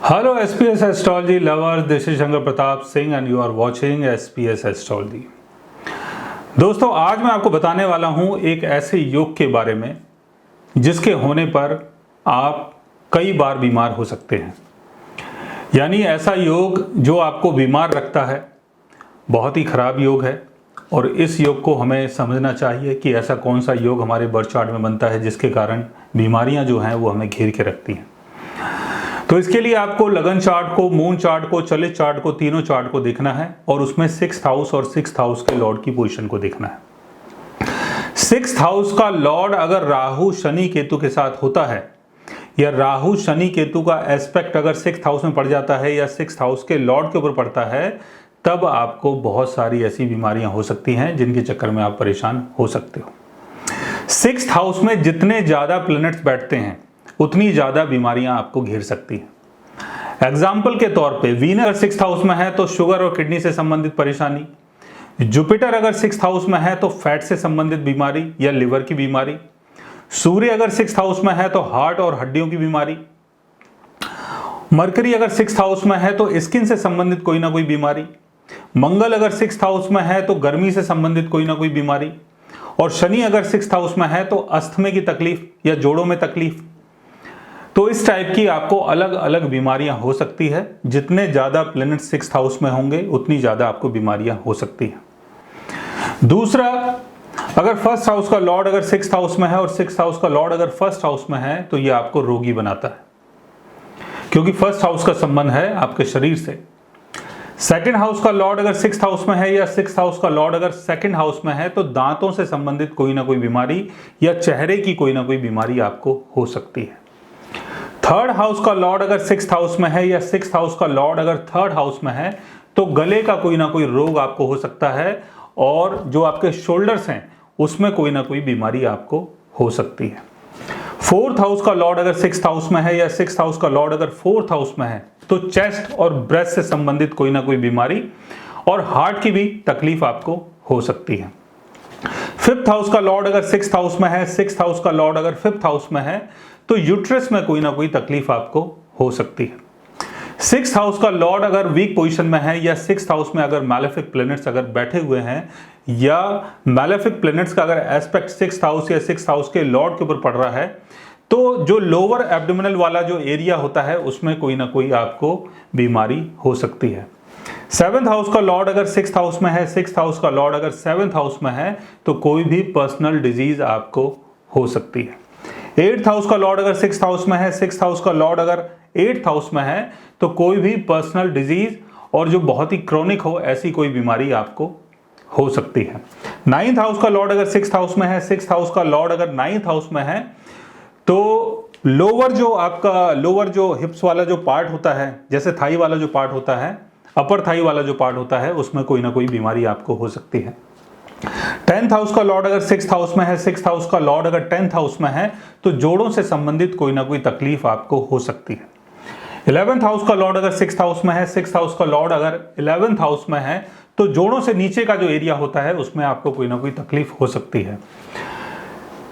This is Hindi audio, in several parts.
Hello SPS Astrology lovers, this is Shankar Pratap Singh and you are watching SPS Astrology। दोस्तों, आज मैं आपको बताने वाला हूं एक ऐसे योग के बारे में जिसके होने पर आप कई बार बीमार हो सकते हैं। यानी ऐसा योग जो आपको बीमार रखता है, बहुत ही खराब योग है। और इस योग को हमें समझना चाहिए कि ऐसा कौन सा योग हमारे बर्थ चार्ट में बनता है जिसके कारण बीमारियां जो हैं वो हमें घेर के रखती हैं। तो इसके लिए आपको लगन चार्ट को, मून चार्ट को, चलित चार्ट को, तीनों चार्ट को देखना है और उसमें 6th हाउस और 6th हाउस के लॉर्ड की पोजीशन को देखना है। 6th हाउस का लॉर्ड अगर राहु शनि केतु के साथ होता है या राहु शनि केतु का एस्पेक्ट अगर 6th हाउस में पड़ जाता है या 6th हाउस के लॉर्ड के ऊपर पड़ता है, तब आपको बहुत सारी ऐसी बीमारियां हो सकती हैं जिनके चक्कर में आप परेशान हो सकते हो। 6th हाउस में जितने ज्यादा प्लैनेट्स बैठते हैं उतनी ज्यादा बीमारियां आपको घेर सकती हैं। एग्जाम्पल के तौर पे वीनस अगर 6th हाउस में है तो शुगर और किडनी से संबंधित परेशानी, जुपिटर अगर 6th हाउस में है तो फैट से संबंधित बीमारी या लिवर की बीमारी, सूर्य अगर 6th हाउस में है तो हार्ट और हड्डियों की बीमारी, मरकरी अगर 6th हाउस में है तो स्किन से संबंधित कोई ना कोई बीमारी, मंगल अगर 6th हाउस में है तो गर्मी से संबंधित कोई ना कोई बीमारी, और शनि अगर 6th हाउस में है तो अस्थमे की तकलीफ या जोड़ों में तकलीफ। तो इस टाइप की आपको अलग अलग बीमारियां हो सकती है। जितने ज्यादा प्लैनेट 6th हाउस में होंगे उतनी ज्यादा आपको बीमारियां हो सकती हैं। दूसरा, अगर 1st हाउस का लॉर्ड अगर 6th हाउस में है और 6th हाउस का लॉर्ड अगर 1st हाउस में है तो ये आपको रोगी बनाता है, क्योंकि 1st हाउस का संबंध है आपके शरीर से। 2nd हाउस का लॉर्ड अगर 6th हाउस में है या 6th हाउस का लॉर्ड अगर 2nd हाउस में है तो दांतों से संबंधित कोई ना कोई बीमारी या चेहरे की कोई ना कोई बीमारी आपको हो सकती है। 3rd हाउस का लॉर्ड अगर 6th हाउस में है या 6th हाउस का लॉर्ड अगर 3rd हाउस में है तो गले का कोई ना कोई रोग आपको हो सकता है, और जो आपके शोल्डर्स हैं उसमें कोई ना कोई बीमारी आपको हो सकती है। 4th हाउस का लॉर्ड अगर 6th हाउस में है या 6th हाउस का लॉर्ड अगर 4th हाउस में है तो चेस्ट और ब्रेस्ट से संबंधित कोई ना कोई बीमारी और हार्ट की भी तकलीफ आपको हो सकती है। 5th हाउस का लॉर्ड अगर 6th हाउस में है, 6th हाउस का लॉर्ड अगर 5th हाउस में है तो यूट्रस में कोई ना कोई तकलीफ आपको हो सकती है। 6th हाउस का लॉर्ड अगर वीक पोजीशन में है या 6th हाउस में अगर मैलेफिक प्लैनेट्स अगर बैठे हुए हैं या मैलेफिक प्लैनेट्स का अगर एस्पेक्ट 6th हाउस या 6th हाउस के लॉर्ड के ऊपर पड़ रहा है तो जो लोअर एब्डोमिनल वाला जो एरिया होता है उसमें कोई ना कोई आपको बीमारी हो सकती है। 7th हाउस का लॉर्ड अगर 6th हाउस में है, 6th हाउस का लॉर्ड अगर 7th हाउस में है तो कोई भी पर्सनल डिजीज आपको हो सकती है। 8th हाउस का लॉर्ड अगर 6th हाउस में है, 6th हाउस का लॉर्ड अगर 8th हाउस में है तो कोई भी पर्सनल डिजीज और जो बहुत ही क्रोनिक हो ऐसी कोई बीमारी आपको हो सकती है। 9th हाउस का लॉर्ड अगर 6th हाउस में है, 6th हाउस का लॉर्ड अगर 9th हाउस में है तो लोअर जो हिप्स वाला जो पार्ट होता है, जैसे थाई वाला जो पार्ट होता है, अपर थाई वाला जो पार्ट होता है, उसमें कोई ना कोई बीमारी आपको हो सकती है। 10th हाउस का लॉर्ड अगर 6th हाउस में है, 6th हाउस का लॉर्ड अगर 10th हाउस में है तो जोड़ों से संबंधित कोई ना कोई तकलीफ आपको हो सकती है। 11th हाउस का लॉर्ड अगर 6th हाउस में है, 6th हाउस का लॉर्ड अगर 11th हाउस में है तो जोड़ों से नीचे का जो एरिया होता है उसमें आपको कोई ना कोई तकलीफ हो सकती है।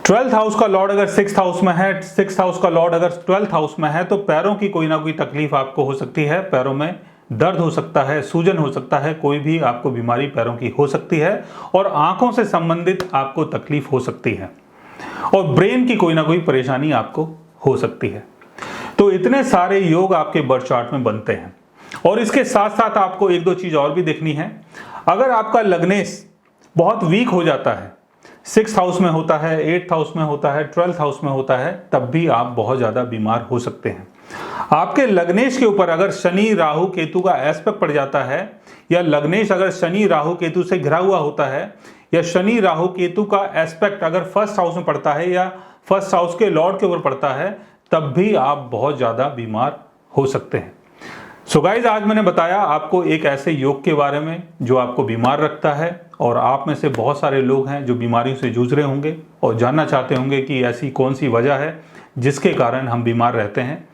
12th हाउस का लॉर्ड अगर 6th हाउस में है, 6th हाउस का लॉर्ड अगर 12th हाउस में है तो पैरों की कोई ना कोई तकलीफ आपको हो सकती है। पैरों में दर्द हो सकता है, सूजन हो सकता है, कोई भी आपको बीमारी पैरों की हो सकती है, और आंखों से संबंधित आपको तकलीफ हो सकती है, और ब्रेन की कोई ना कोई परेशानी आपको हो सकती है। तो इतने सारे योग आपके बर्थ चार्ट में बनते हैं। और इसके साथ साथ आपको एक दो चीज और भी देखनी है। अगर आपका लग्नेश बहुत वीक हो जाता है, 6th हाउस में होता है, 8th हाउस में होता है, 12th हाउस में होता है, तब भी आप बहुत ज्यादा बीमार हो सकते हैं। आपके लग्नेश के ऊपर अगर शनि राहु केतु का एस्पेक्ट पड़ जाता है, या लग्नेश अगर शनि राहु केतु से घिरा हुआ होता है, या शनि राहु केतु का एस्पेक्ट अगर 1st हाउस में पड़ता है या 1st हाउस के लॉर्ड के ऊपर पड़ता है, तब भी आप बहुत ज्यादा बीमार हो सकते हैं। सो गाइज, आज मैंने बताया आपको एक ऐसे योग के बारे में जो आपको बीमार रखता है, और आप में से बहुत सारे लोग हैं जो बीमारियों से जूझ रहे होंगे और जानना चाहते होंगे कि ऐसी कौन सी वजह है जिसके कारण हम बीमार रहते हैं।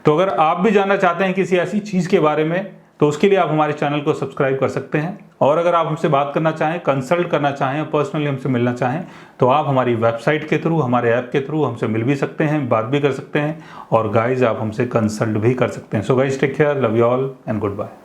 तो अगर आप भी जानना चाहते हैं किसी ऐसी चीज़ के बारे में तो उसके लिए आप हमारे चैनल को सब्सक्राइब कर सकते हैं और अगर आप हमसे बात करना चाहें, कंसल्ट करना चाहें, पर्सनली हमसे मिलना चाहें तो आप हमारी वेबसाइट के थ्रू, हमारे ऐप के थ्रू हमसे मिल भी सकते हैं, बात भी कर सकते हैं और गाइज आप हमसे कंसल्ट भी कर सकते हैं। So guys take care, love you all and good bye.